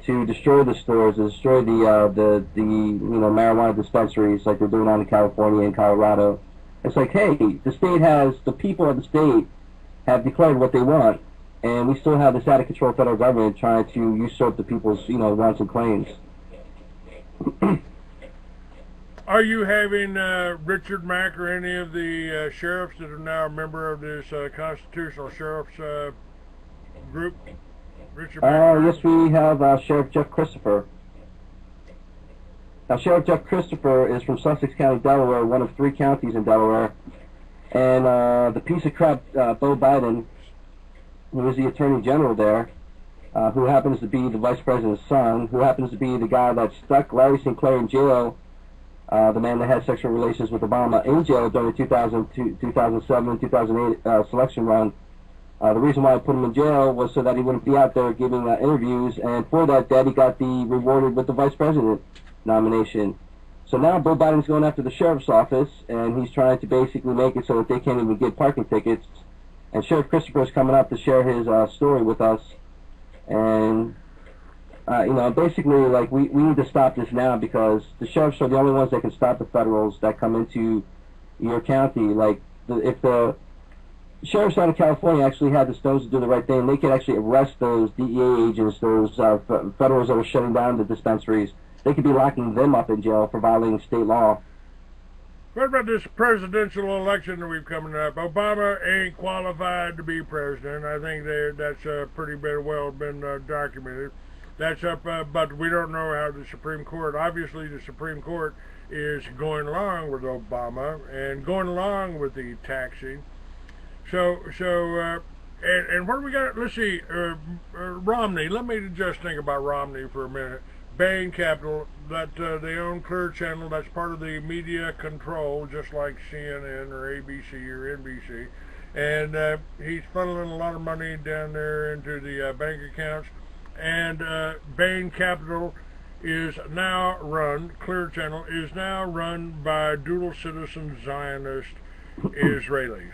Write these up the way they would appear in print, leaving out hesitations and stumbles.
to destroy the stores, to destroy the marijuana dispensaries like they're doing on in California and Colorado. It's like, hey, the people of the state have declared what they want, and we still have this out of control federal government trying to usurp the people's wants and claims. Are you having Richard Mack or any of the sheriffs that are now a member of this constitutional sheriff's group? Richard Mack? Yes, we have Sheriff Jeff Christopher. Now, Sheriff Jeff Christopher is from Sussex County, Delaware, one of 3 counties in Delaware. And the piece of crap, Bo Biden, who is the Attorney General there, who happens to be the Vice President's son, who happens to be the guy that stuck Larry Sinclair in jail, the man that had sexual relations with Obama in jail during the 2007, 2008 selection run. The reason why I put him in jail was so that he wouldn't be out there giving interviews, and for that, Daddy got rewarded with the Vice President nomination. So now Bill Biden's going after the sheriff's office, and he's trying to basically make it so that they can't even get parking tickets. And Sheriff Christopher is coming up to share his story with us. And basically, like, we need to stop this now, because the sheriffs are the only ones that can stop the federals that come into your county. Like, if the sheriffs out of California actually had the stones to do the right thing, they could actually arrest those DEA agents, those federals that are shutting down the dispensaries. They could be locking them up in jail for violating state law. What about this presidential election that we've coming up? Obama ain't qualified to be president. I think that's pretty well been documented. That's up, but we don't know how the Supreme Court. Obviously, the Supreme Court is going along with Obama and going along with the taxing. So, and what do we got? Let's see, Romney. Let me just think about Romney for a minute. Bain Capital, that they own Clear Channel. That's part of the media control, just like CNN or ABC or NBC. And he's funneling a lot of money down there into the bank accounts. And Bain Capital is now run, Clear Channel is now run by dual citizen Zionist Israelis.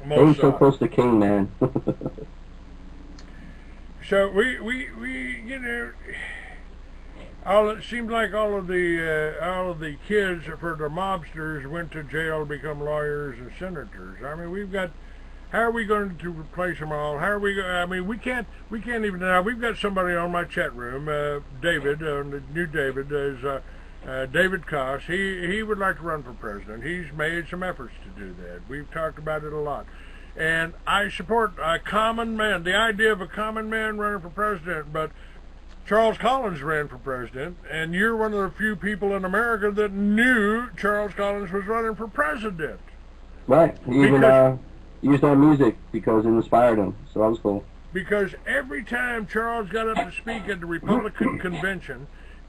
Bain's so close to King, man. So we it seems like all of the kids for the mobsters went to jail to become lawyers and senators. I mean, we've got. How are we going to replace them all? How are we? I mean, we can't even now. We've got somebody on my chat room, David, the new David is David Koss. He would like to run for president. He's made some efforts to do that. We've talked about it a lot, and I support a common man. The idea of a common man running for president, but. Charles Collins ran for president, and you're one of the few people in America that knew Charles Collins was running for president. Right. He even used our music because it inspired him, so that was cool. Because every time Charles got up to speak at the Republican convention,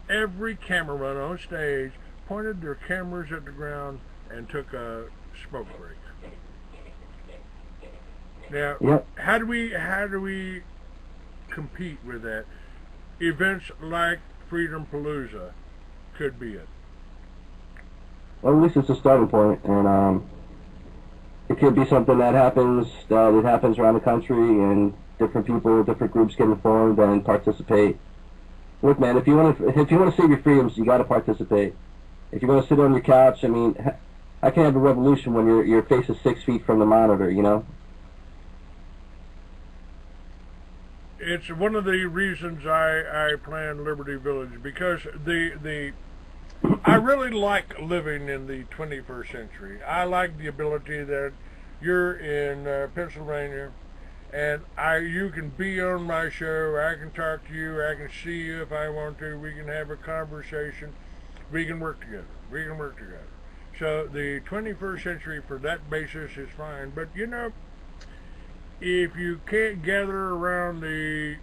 every cameraman on stage pointed their cameras at the ground and took a smoke break. Now, yep. How do we compete with that? Events like Freedompalooza could be it. Well, at least it's a starting point, and it could be something that happens around the country, and different people, different groups get informed and participate. Look, man, if you want to save your freedoms, you got to participate. If you're going to sit on your couch, I mean, I can have a revolution when your face is 6 feet from the monitor, you know. It's one of the reasons I plan Liberty Village, because I really like living in the 21st century. I like the ability that you're in Pennsylvania, and you can be on my show. I can talk to you. I can see you if I want to. We can have a conversation. We can work together. So the 21st century for that basis is fine. But you know, if you can't gather around the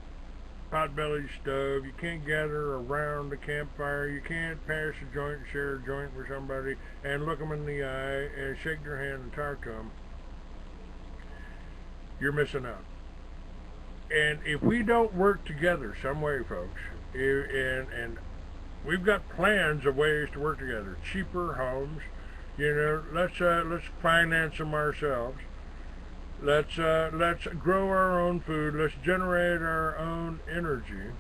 potbelly stove, you can't gather around the campfire, you can't pass a joint and share a joint with somebody and look them in the eye and shake their hand and talk to them, you're missing out. And if we don't work together some way, folks, and we've got plans of ways to work together, cheaper homes, you know, let's finance them ourselves. Let's grow our own food. Let's generate our own energy.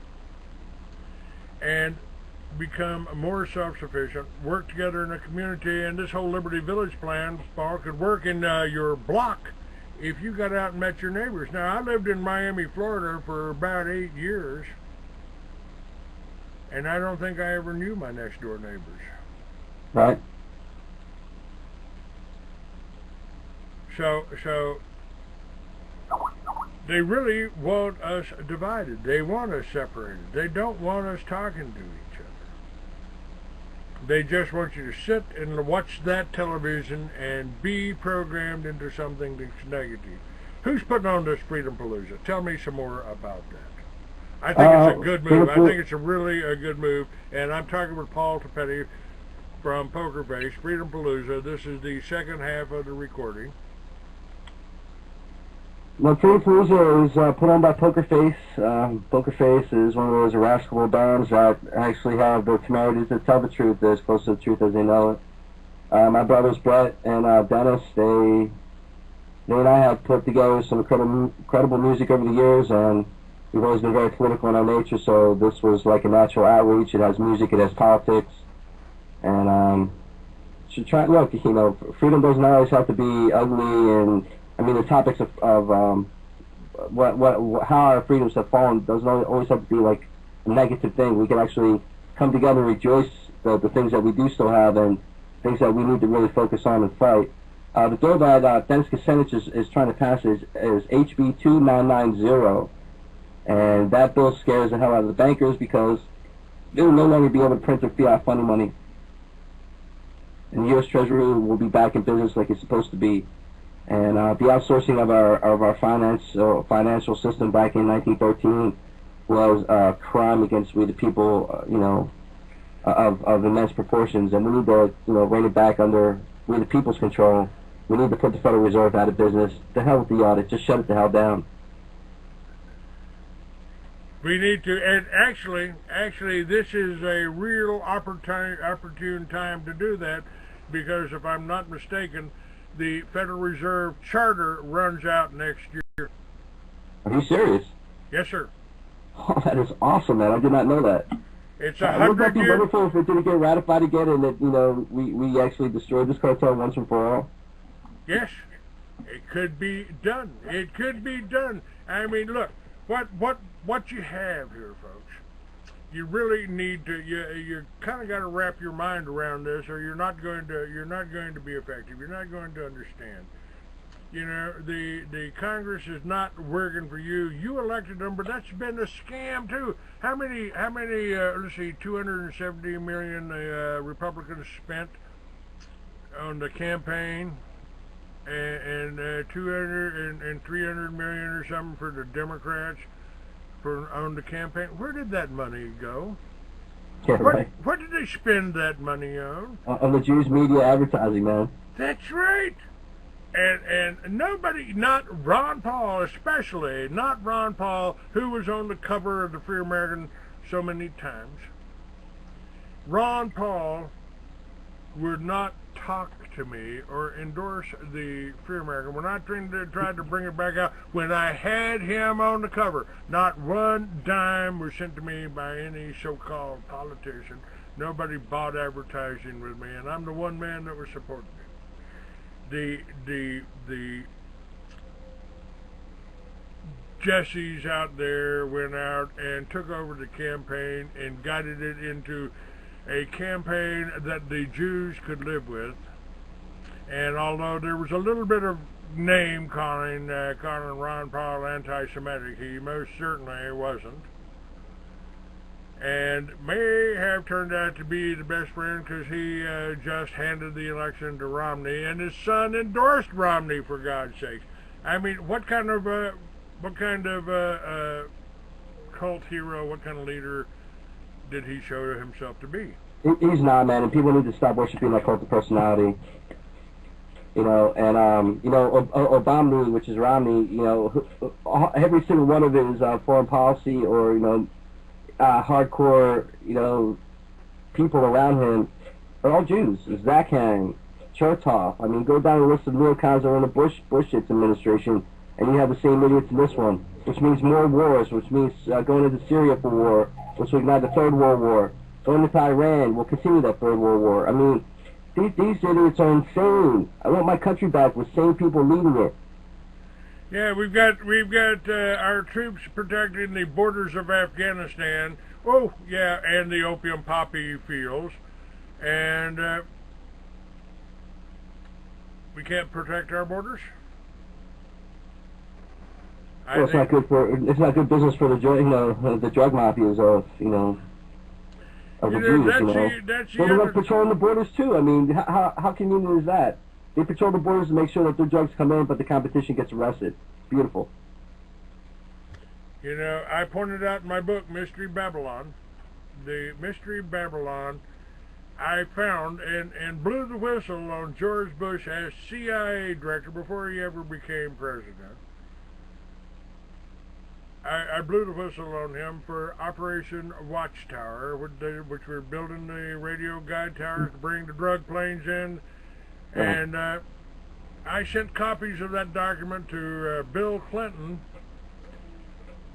and become more self-sufficient, work together in a community, and this whole Liberty Village plan, Paul, could work in your block if you got out and met your neighbors. Now, I lived in Miami, Florida for about 8 years, and I don't think I ever knew my next-door neighbors. Right. So they really want us divided. They want us separated. They don't want us talking to each other. They just want you to sit and watch that television and be programmed into something that's negative. Who's putting on this Freedompalooza? Tell me some more about that. I think it's a good move. I think it's a really a good move. And I'm talking with Paul Topete from Pokerface, Freedompalooza. This is the second half of the recording. Well, Freedompalooza is put on by Pokerface. Pokerface is one of those irascible bands that actually have the temerity to tell the truth as close to the truth as they know it. My brothers Brett and Dennis, they and I have put together some incredible music over the years, and we've always been very political in our nature, so this was like a natural outreach. It has music, it has politics, and should try. Look, you know, freedom doesn't always have to be ugly, and I mean the topics of how our freedoms have fallen doesn't always have to be like a negative thing. We can actually come together and rejoice the things that we do still have and things that we need to really focus on and fight. The bill that Denegas is trying to pass is HB 2990, and that bill scares the hell out of the bankers because they will no longer be able to print their fiat funding money, and the U.S. Treasury will be back in business like it's supposed to be. And the outsourcing of our financial system back in 1913 was a crime against we the people, you know, of immense proportions, and we need to, you know, rein it back under we the people's control. We need to put the Federal Reserve out of business. The hell with the audit. Just shut it the hell down. We need to, and actually, this is a real opportune time to do that, because if I'm not mistaken, the Federal Reserve charter runs out next year. Are you serious? Yes, sir. Oh, that is awesome, man. I did not know that. It's 100 Wouldn't that be years. wonderful if it didn't get ratified again and that, you know, we actually destroyed this cartel once and for all? Yes, it could be done. It could be done. I mean, look, what you have here, folks. You really need to. You kind of got to wrap your mind around this, or you're not going to be effective. You're not going to understand. You know, the Congress is not working for you. You elected them, but that's been a scam too. How many? Let's see, 270 million Republicans spent on the campaign, and 200 and 300 million or something for the Democrats on the campaign. Where did that money go? Yeah, right. What did they spend that money on? On the Jews media advertising, man. That's right. And nobody, not Ron Paul especially, not Ron Paul, who was on the cover of the Free American so many times. Ron Paul would not talk to me or endorse the Free American. When I tried to bring it back out, when I had him on the cover, not one dime was sent to me by any so-called politician. Nobody bought advertising with me, and I'm the one man that was supporting it. The Jessies out there went out and took over the campaign and guided it into a campaign that the Jews could live with. And although there was a little bit of name calling Ron Paul anti-Semitic, he most certainly wasn't. And may have turned out to be the best friend because he just handed the election to Romney, and his son endorsed Romney, for God's sakes. I mean, what kind of cult hero, what kind of leader did he show himself to be? He's not, man, and people need to stop worshiping that cult of personality. You know, and you know, Obama, which is Romney, you know, every single one of his foreign policy or, you know, hardcore, you know, people around him are all Jews. Zakhan, Chertoff. I mean, go down the list of neocons that are in the Bush's administration, and you have the same idiots in this one. which means more wars, which means going into Syria for war, which will ignite the Third World War. Going into Iran will continue that Third World War. I mean, these idiots are insane. I want my country back with sane people leading it. Yeah, we've got our troops protecting the borders of Afghanistan. Oh, yeah, and the opium poppy fields, and we can't protect our borders. Well, it's not good business for the the drug mafias of of the Jews. They're the ones patrolling the borders too. I mean, how convenient is that? They patrol the borders to make sure that their drugs come in, but the competition gets arrested. Beautiful. You know, I pointed out in my book, Mystery Babylon, the Mystery Babylon, I found and blew the whistle on George Bush as CIA director before he ever became president. I blew the whistle on him for Operation Watchtower, which were building the radio guide towers to bring the drug planes in. And I sent copies of that document to Bill Clinton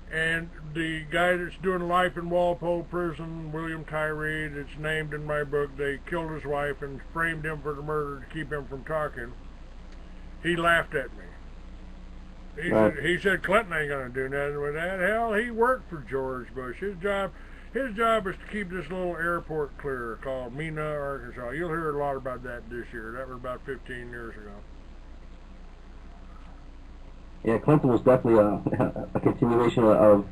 and the guy that's doing life in Walpole Prison, William Tyree, that's named in my book. They killed his wife and framed him for the murder to keep him from talking. He laughed at me. He said Clinton ain't going to do nothing with that. Hell, he worked for George Bush. His job is to keep this little airport clear called Mena, Arkansas. You'll hear a lot about that this year. That was about 15 years ago. Yeah, Clinton was definitely a continuation of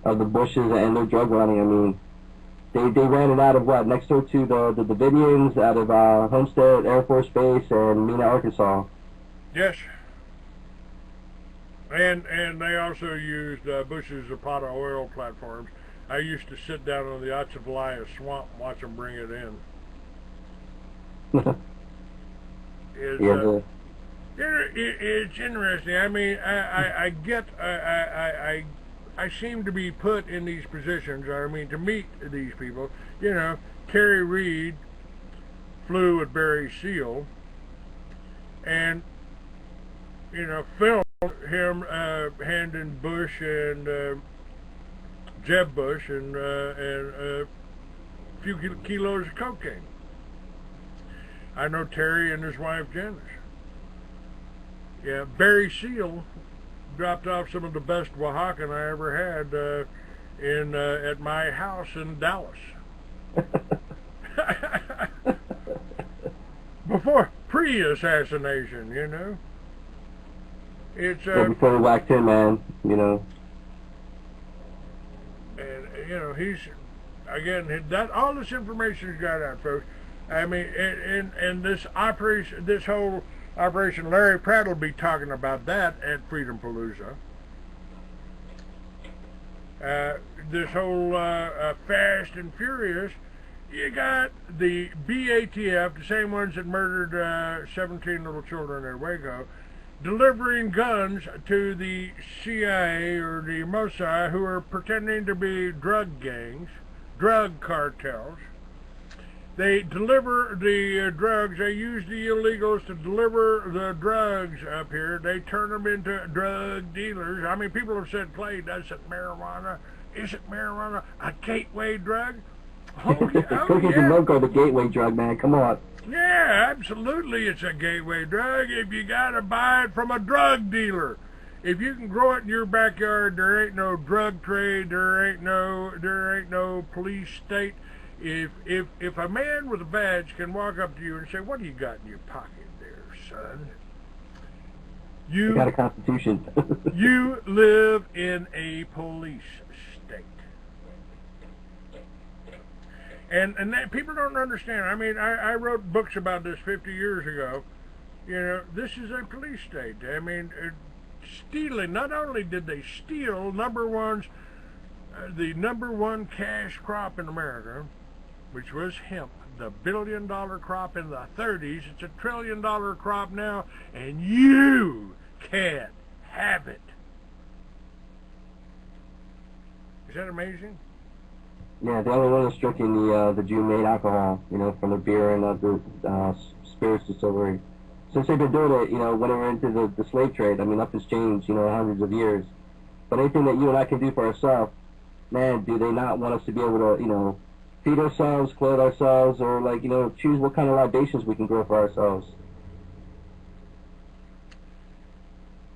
the Bushes and their drug running. I mean, they ran it out of what? Next door to the Davidians, out of Homestead Air Force Base and Mena, Arkansas. Yes. And they also used Bush's Zapata oil platforms. I used to sit down on the Atchafalaya swamp and watch them bring it in. It's interesting. I mean, I seem to be put in these positions. I mean, to meet these people. You know, Terry Reid flew with Barry Seal, and filmed him handing Bush and Jeb Bush and a few kilos of cocaine. I know Terry and his wife Janice. Yeah, Barry Seal dropped off some of the best Oaxacan I ever had at my house in Dallas. Before pre-assassination, It's before he whacked him, man, And he's again that all this information's got out, folks. I mean, and this whole operation, Larry Pratt will be talking about that at Freedompalooza. This whole Fast and Furious. You got the BATF, the same ones that murdered 17 little children in Waco, delivering guns to the CIA or the Mossad, who are pretending to be drug gangs, drug cartels. They deliver the drugs. They use the illegals to deliver the drugs up here. They turn them into drug dealers. I mean, people have said, Clay, isn't marijuana a gateway drug? Oh, yeah. Cookies and milk are the gateway drug, man. Come on. Yeah, absolutely, it's a gateway drug if you gotta buy it from a drug dealer. If you can grow it in your backyard, there ain't no drug trade, there ain't no police state. If a man with a badge can walk up to you and say, "What do you got in your pocket there, son?" You got a constitution. You live in a police state. And that people don't understand. I mean, I wrote books about this 50 years ago. This is a police state. I mean, stealing. Not only did they steal the number one cash crop in America, which was hemp, the billion-dollar crop in the 30s. It's a trillion-dollar crop now, and you can't have it. Is that amazing? Yeah, the only one that's drinking the Jew-made alcohol, from the beer and the spirits distillery. Since they've been doing it, when they were into the slave trade, I mean, nothing's changed, hundreds of years. But anything that you and I can do for ourselves, man, do they not want us to be able to, you know, feed ourselves, clothe ourselves, or, like, you know, choose what kind of libations we can grow for ourselves.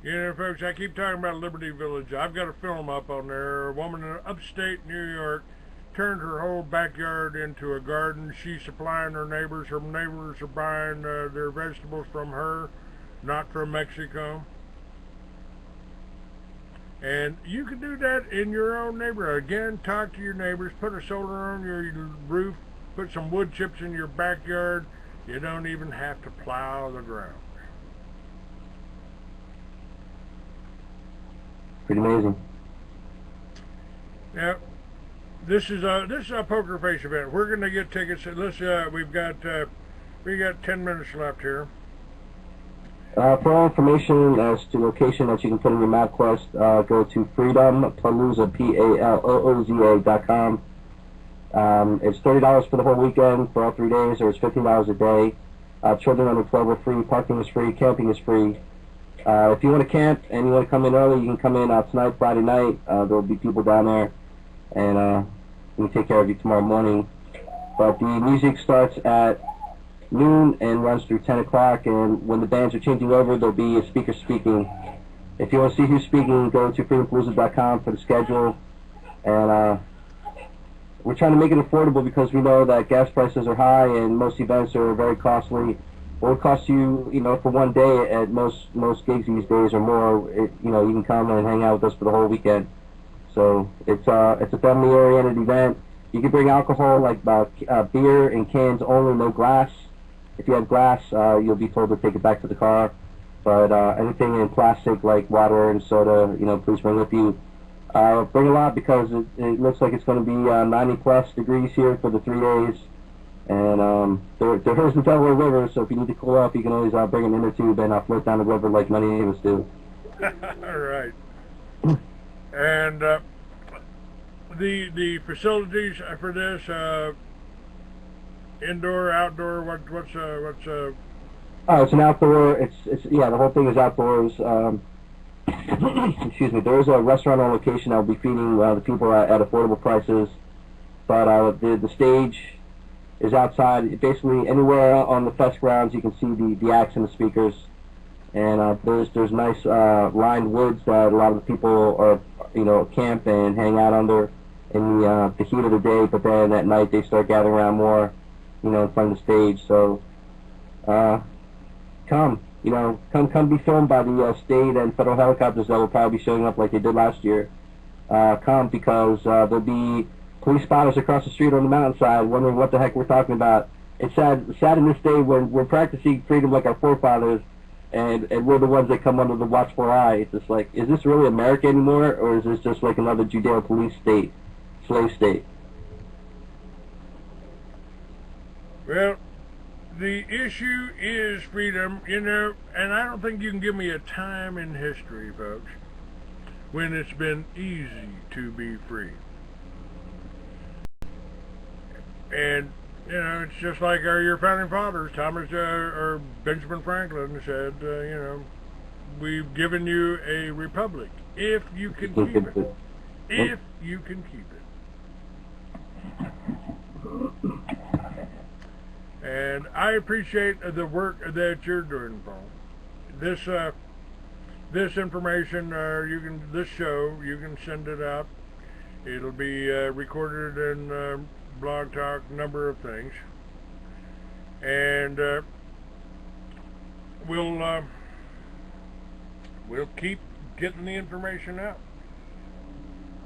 You know, folks, I keep talking about Liberty Village. I've got a film up on there. A woman in upstate New York turned her whole backyard into a garden. She's supplying her neighbors. Her neighbors are buying their vegetables from her, not from Mexico. And you can do that in your own neighborhood. Again, talk to your neighbors. Put a solar on your roof. Put some wood chips in your backyard. You don't even have to plow the ground. Pretty amazing. Yeah, this is a Pokerface event. We're gonna get tickets. We got 10 minutes left here. For all information as to location that you can put in your MapQuest, go to Freedompalooza, Palooza.com. It's $30 for the whole weekend for all 3 days, or it's $15 a day. Children under 12 are free. Parking is free. Camping is free. If you want to camp and you want to come in early, you can come in tonight, Friday night. There will be people down there, and we can take care of you tomorrow morning. But the music starts at noon and runs through 10 o'clock, and when the bands are changing over, there'll be a speaker speaking. If you want to see who's speaking, go to Freedompalooza.com for the schedule. And we're trying to make it affordable because we know that gas prices are high and most events are very costly. What would cost you, you know, for one day at most gigs these days or more, you know, you can come and hang out with us for the whole weekend. So it's a family-oriented event. You can bring alcohol, like beer in cans only, no glass. If you have glass, you'll be told to take it back to the car. But anything in plastic, like water and soda, you know, please bring with you. Bring a lot because it looks like it's going to be 90-plus degrees here for the 3 days. And there is the Delaware River, so if you need to cool off, you can always bring an inner tube and float down the river like many of us do. All right. And the facilities for this, indoor, outdoor, what's Oh, it's an outdoor. It's yeah. The whole thing is outdoors. Excuse me. There is a restaurant on location that will be feeding the people at affordable prices, but the stage is outside. Basically, anywhere on the fest grounds, you can see the acts and the speakers. And there's nice lined woods that a lot of the people are, you know, camp and hang out under in the heat of the day. But then at night they start gathering around more, you know, in front of the stage. So come be filmed by the state and federal helicopters that will probably be showing up like they did last year. Come because there'll be police spotters across the street on the mountainside wondering what the heck we're talking about. It's sad in this day when we're practicing freedom like our forefathers, and we're the ones that come under the watchful eye. It's just like, is this really America anymore, or is this just like another Judeo police state, slave state? Well, the issue is freedom, you know, and I don't think you can give me a time in history, folks, when it's been easy to be free. And, you know, it's just like your founding fathers, Thomas or Benjamin Franklin said, you know, we've given you a republic if you can keep it. If you can keep it. And I appreciate the work that you're doing, Paul. This information, this show, you can send it out. It'll be recorded in Blog Talk, number of things, and we'll keep getting the information out.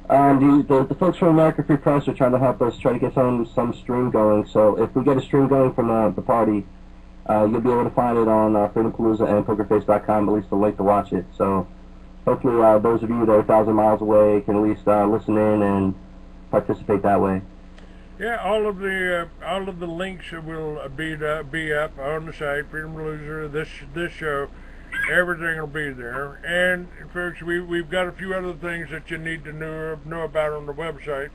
The folks from American Free Press are trying to help us try to get some stream going. So if we get a stream going from the party, you'll be able to find it on Freedompalooza and Pokerface.com, at least a link to watch it. So hopefully those of you that are 1,000 miles away can at least listen in and participate that way. Yeah, all of the links will be up on the site, Freedompalooza, this show, everything will be there. And folks, we've got a few other things that you need to know about on the website.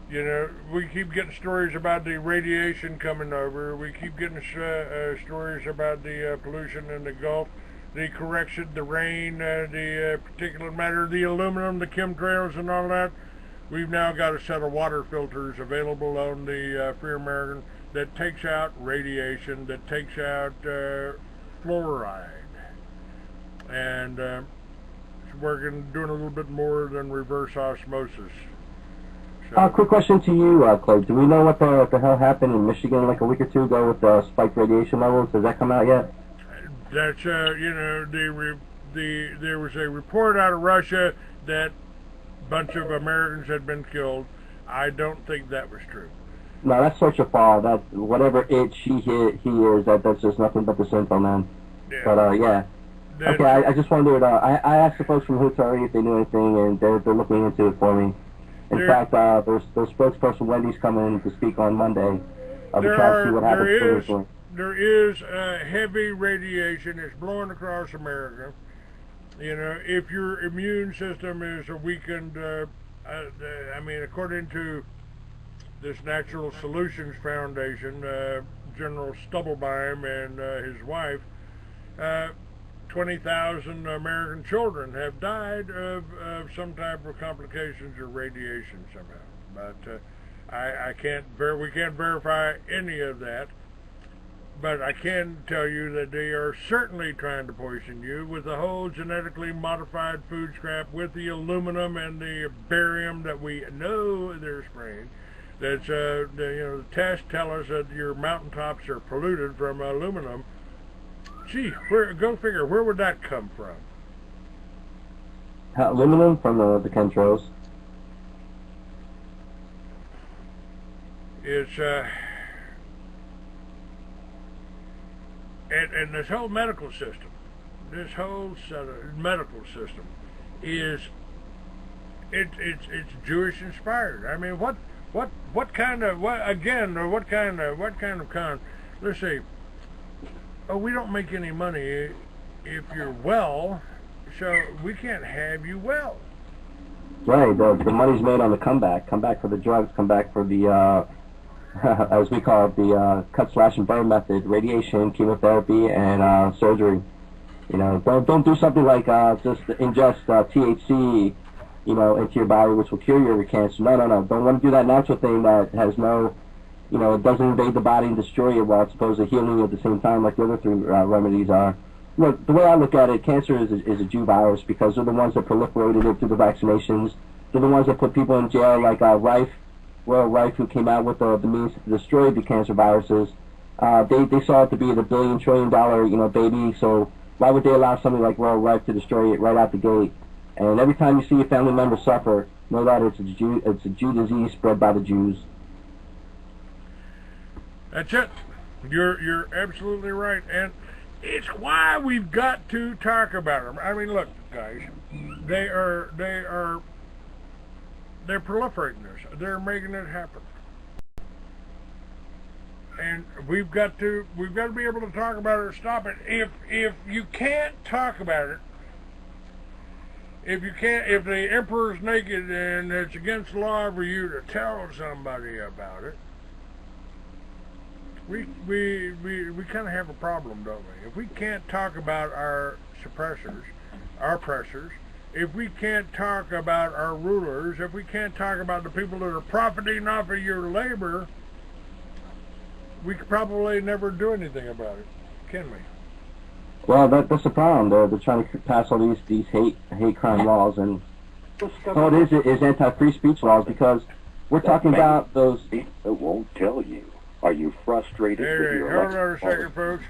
You know, we keep getting stories about the radiation coming over. We keep getting stories about the pollution in the Gulf. the correction, the rain, the particulate matter, the aluminum, the chemtrails, and all that. We've now got a set of water filters available on the Free American that takes out radiation, that takes out fluoride, and it's working, doing a little bit more than reverse osmosis. So, quick question to you, Clay. Do we know what the hell happened in Michigan like a week or two ago with spiked radiation levels? Has that come out yet? That's you know, there was a report out of Russia that a bunch of Americans had been killed. I don't think that was true. No, that's such a fall. That whatever it, she, he is, that's just nothing but the simple, man. Yeah. But yeah. Okay, I just wondered. I asked the folks from Hoots already if they knew anything, and they're looking into it for me. In fact, there's spokesperson Wendy's coming in to speak on Monday. To try to see what happens. There is heavy radiation. It's blowing across America. You know, if your immune system is weakened, I mean, according to this Natural Solutions Foundation, General Stubblebein and his wife, 20,000 American children have died of some type of complications or radiation somehow. But we can't verify any of that. But I can tell you that they are certainly trying to poison you with the whole genetically modified food scrap, with the aluminum and the barium that we know they're spraying. That's the tests tell us that your mountaintops are polluted from aluminum. Gee, go figure, where would that come from? Aluminum from the chemtrails. It's and this whole medical system, is it's Jewish inspired. I mean, what kind of con? Let's see. Oh, we don't make any money if you're well, so we can't have you well. Right. The money's made on the comeback for the drugs, comeback for the as we call it, the cut, slash, and burn method: radiation, chemotherapy, and surgery. You know, don't do something like just ingest THC, into your body, which will cure your cancer. No. Don't want to do that natural thing that has no, it doesn't invade the body and destroy it while it's supposed to healing you at the same time, like the other three remedies are. Look, the way I look at it, cancer is a Jew virus because they're the ones that proliferated it through the vaccinations. They're the ones that put people in jail, like Royal Rife, who came out with the means to destroy the cancer viruses. They saw it to be the $1 trillion baby. So why would they allow somebody like Royal Rife to destroy it right out the gate? And every time you see a family member suffer, know that it's a Jew disease spread by the Jews. That's it. You're absolutely right, and it's why we've got to talk about them. I mean, look, guys, they're proliferating this. They're making it happen, and we've got to be able to talk about it or stop it. If you can't talk about it, if the emperor's naked and it's against the law for you to tell somebody about it, we kind of have a problem, don't we? If we can't talk about our suppressors, our oppressors, if we can't talk about our rulers, if we can't talk about the people that are profiting off of your labor, we could probably never do anything about it, can we? Well, that's the problem. They're trying to pass all these hate crime laws, and all it is anti-free speech laws, because we're talking about those. It won't tell you. Are you frustrated with your election? Hold on a second, folks.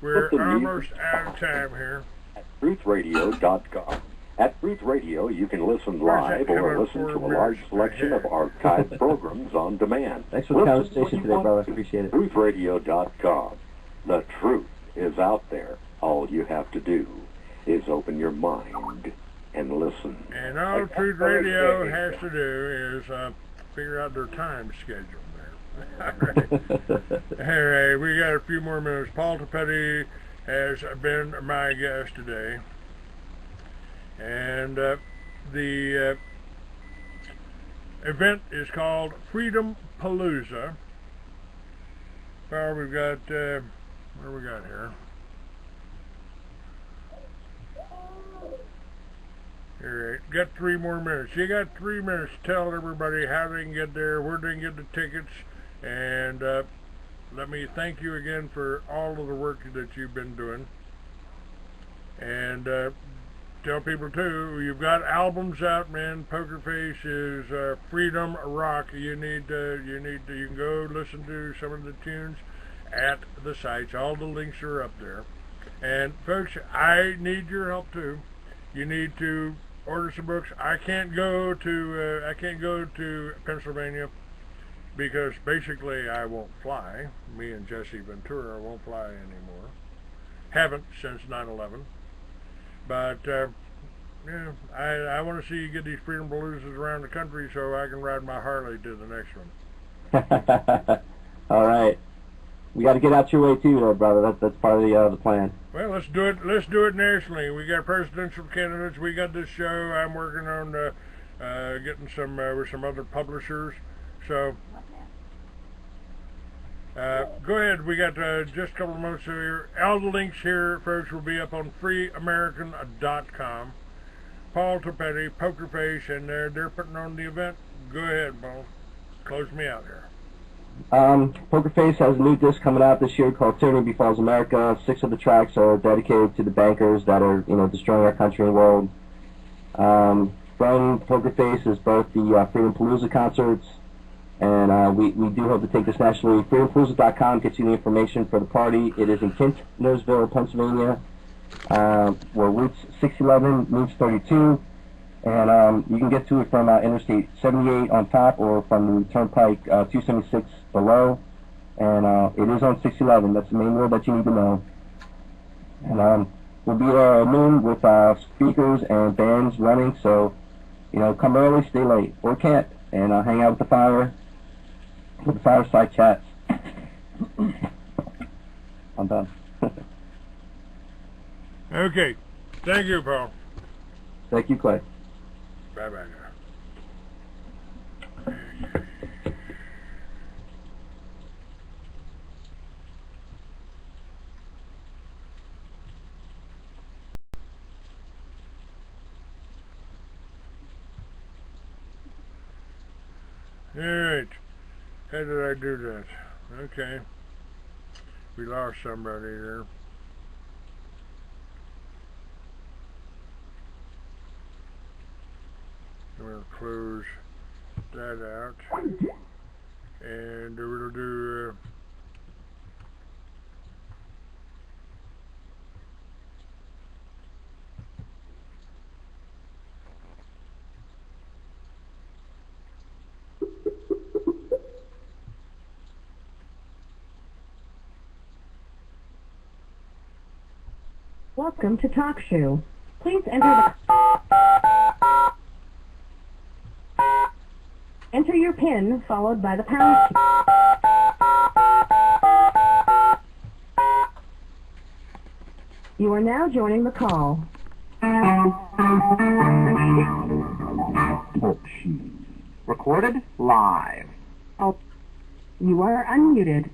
We're almost out of time here. At truthradio.com. At Truth Radio, you can listen live or listen to a large selection of archived programs on demand. Thanks for the conversation today, brother. Appreciate it. Truthradio.com. The truth is out there. All you have to do is open your mind and listen. And all Truth Radio has to do is figure out their time schedule. Anyway, we got a few more minutes. Paul Topete has been my guest today, and the event is called Freedompalooza. We've got what do we got here? Alright, got 3 more minutes. You got 3 minutes to tell everybody how they can get there, where they can get the tickets, and let me thank you again for all of the work that you've been doing. And tell people too, you've got albums out, man. Pokerface is Freedom Rock. You can go listen to some of the tunes at the sites. All the links are up there. And folks, I need your help too. You need to order some books. I can't go to Pennsylvania because basically I won't fly. Me and Jesse Ventura won't fly anymore. Haven't since 9/11. But yeah, I want to see you get these Freedompaloozas around the country so I can ride my Harley to the next one. All right. We got to get out your way too, there, brother. That's part of the plan. Well, let's do it. Let's do it nationally. We got presidential candidates. We got this show. I'm working on getting some with some other publishers. So go ahead. We got just a couple of months here. All the links here, folks, will be up on freeamerican.com. Paul Topete, Pokerface, and they're putting on the event. Go ahead, Paul. Close me out here. Pokerface has a new disc coming out this year called Tyranny Befalls America. 6 of the tracks are dedicated to the bankers that are, destroying our country and world. From Pokerface is both the Freedompalooza concerts, and we do hope to take this nationally. Freedompalooza.com gets you the information for the party. It is in Kintnersville, Pennsylvania, where routes 611 meets 32. And you can get to it from Interstate 78 on top or from the Turnpike 276 below. And it is on 611. That's the main road that you need to know. And we'll be there at noon with speakers and bands running. So, come early, stay late, or can't, and hang out with the fire, with the fireside chats. I'm done. Okay. Thank you, Paul. Thank you, Clay. Bye-bye now. Alright. How did I do that? Okay. We lost somebody there. I'm going to close that out, and we'll do Welcome to Talk Show. Please enter your PIN followed by the pound key. You are now joining the call. Recorded live. Oh, you are unmuted.